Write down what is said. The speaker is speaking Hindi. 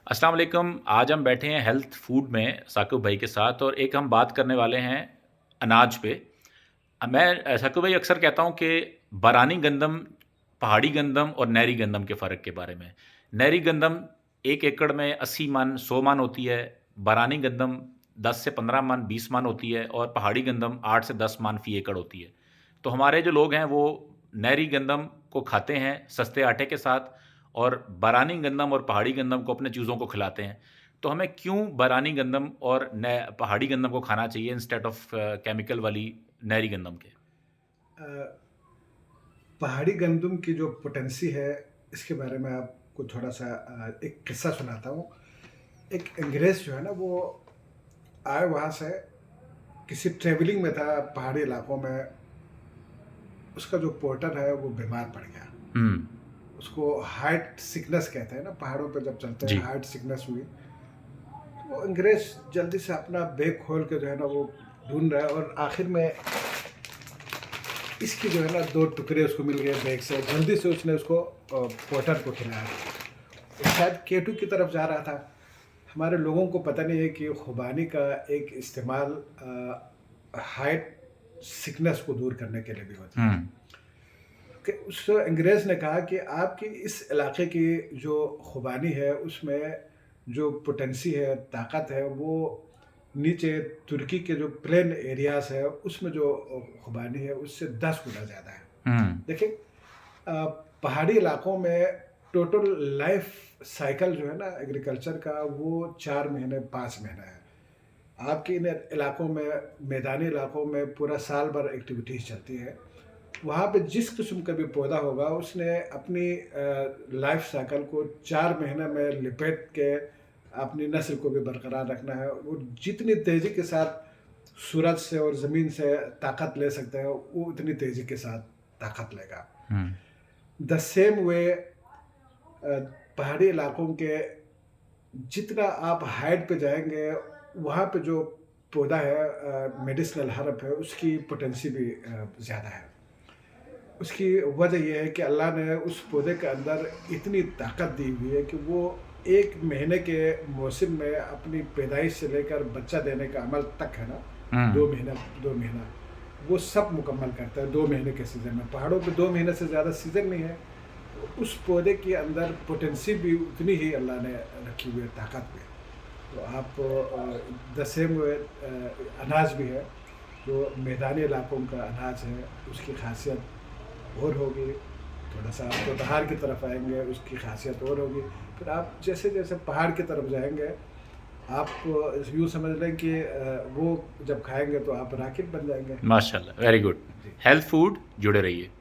अस्सलाम वालेकुम। आज हम बैठे हैं हेल्थ फूड में साकिब भाई के साथ और एक हम बात करने वाले हैं अनाज पे। साकिब भाई अक्सर कहता हूँ कि बारानी गंदम, पहाड़ी गंदम और नहरी गंदम के फ़र्क के बारे में। नहरी गंदम 1 एकड़ में 80 मन, 100 मन होती है। बारानी गंदम 10 से 15 मन, 20 मन होती है और पहाड़ी गंदम 8 से 10 मन फ़ी एकड़ होती है। तो हमारे जो लोग हैं वो नहरी गंदम को खाते हैं सस्ते आटे के साथ और बारानी गंदम और पहाड़ी गंदम को अपने चूज़ों को खिलाते हैं। तो हमें क्यों बारानी गंदम और न पहाड़ी गंदम को खाना चाहिए इंस्टेड ऑफ केमिकल वाली नहरी गंदम के? अ, पहाड़ी गंदम की जो पोटेंसी है, इसके बारे में आपको थोड़ा-सा एक किस्सा सुनाता हूँ। एक अंग्रेज़ जो है ना, वो आए वहाँ से, किसी ट्रैवलिंग में था पहाड़ी इलाकों में। उसका जो पोर्टर है, वो बीमार पड़ गया। हुँ, उसको हार्ट सिकनेस कहते हैं ना, पहाड़ों पे जब चलते हैं, जी। हार्ट सिकनेस हुई। तो वो अंग्रेज़ जल्दी से अपना बैग खोल के जो है ना, वो ढूँढ रहा है और आखिर में इसके जो है ना 2 टुकड़े उसको मिल गए बैग से। जल्दी से उसने उसको पोर्टर को खिलाया। वो शायद केटू की तरफ जा रहा था। हमारे लोगों को पता नहीं है कि खुबानी का एक इस्तेमाल हार्ट सिकनेस को दूर करने के लिए भी होता हुँ, है। कि उस अंग्रेज़ ने कहा कि आपकी इस इलाके की जो खुबानी है, उसमें जो पोटेंसी है, ताकत है, वो नीचे तुर्की के जो प्लेन एरियाज़ है, उसमें जो खुबानी है, उससे 10 गुना ज़्यादा है। हुँ, देखिए, अ, पहाड़ी इलाकों में टोटल लाइफ साइकिल जो है ना एग्रीकल्चर का, वो 4 महीने 5 महीना है। आपके इन इलाकों में, मैदानी इलाकों में पूरा साल भर एक्टिविटीज़ चलती है। वहाँ पे जिस किस्म का भी पौधा होगा, उसने अपनी लाइफ साइकिल को 4 महीने में लिपेट के अपनी नस्ल को भी बरकरार रखना है। वो जितनी तेज़ी के साथ सूरज से और ज़मीन से ताकत ले सकते हैं, वो उतनी तेज़ी के साथ ताकत लेगा। हुँ, द सेम वे, पहाड़ी इलाकों के जितना आप हाइट पे जाएँगे, वहाँ पे जो पौधा है, मेडिसिनल हर्ब है, उसकी पोटेंसी भी ज़्यादा है। उसकी वजह ये है कि अल्लाह ने उस पौधे के अंदर इतनी ताकत दी हुई है कि वो 1 महीने के मौसम में अपनी पैदाइश से लेकर बच्चा देने का अमल तक है ना, हुँ, 2 महीना, वो सब मुकम्मल करता है 2 महीने के सीज़न में। पहाड़ों पे 2 महीने से ज़्यादा सीज़न नहीं है। तो उस पौधे के अंदर पोटेंसी भी उतनी ही अल्लाह ने रखी हुई है, ताकत भी। तो आप द सेम वे, अनाज भी है, जो मैदानी इलाकों का अनाज है, उसकी खासियत और होगी। थोड़ा-सा आप पोटहार की तरफ आएँगे, उसकी खासियत और होगी। फिर आप जैसे-जैसे पहाड़ की तरफ जाएँगे, आप यूँ समझ लें कि वो जब खाएँगे तो आप राक़िब बन जाएँगे। माशाल्लाह, वेरी गुड। जी। हेल्थ फूड जुड़े रहिए।